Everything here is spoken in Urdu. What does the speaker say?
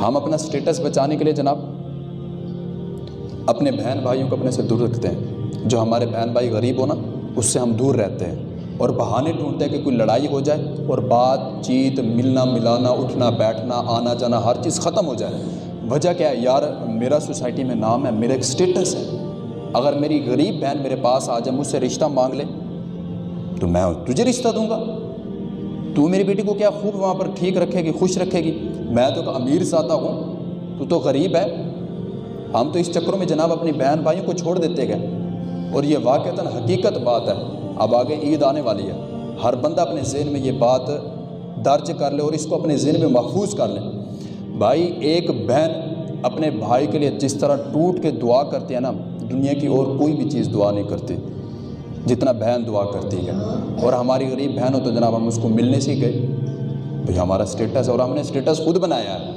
ہم اپنا سٹیٹس بچانے کے لیے جناب اپنے بہن بھائیوں کو اپنے سے دور رکھتے ہیں. جو ہمارے بہن بھائی غریب ہو نا اس سے ہم دور رہتے ہیں اور بہانے ڈھونڈتے ہیں کہ کوئی لڑائی ہو جائے اور بات چیت ملنا ملانا اٹھنا بیٹھنا آنا جانا ہر چیز ختم ہو جائے. وجہ کیا ہے یار؟ میرا سوسائٹی میں نام ہے، میرا ایک سٹیٹس ہے. اگر میری غریب بہن میرے پاس آ جائے مجھ سے رشتہ مانگ لے تو میں تجھے رشتہ دوں گا. تو میری بیٹی کو کیا خوب وہاں پر ٹھیک رکھے گی، خوش رکھے گی. میں تو امیر زادہ ہوں، تو غریب ہے. ہم تو اس چکروں میں جناب اپنی بہن بھائیوں کو چھوڑ دیتے گئے اور یہ واقعتاً حقیقت بات ہے. اب آگے عید آنے والی ہے، ہر بندہ اپنے ذہن میں یہ بات درج کر لے اور اس کو اپنے ذہن میں محفوظ کر لے. بھائی ایک بہن اپنے بھائی کے لیے جس طرح ٹوٹ کے دعا کرتی ہے نا، دنیا کی اور کوئی بھی چیز دعا نہیں کرتی جتنا بہن دعا کرتی ہے. اور ہماری غریب بہن ہو تو جناب ہم اس کو ملنے سے ہی گئے. بھئی ہمارا سٹیٹس ہے اور ہم نے سٹیٹس خود بنایا ہے.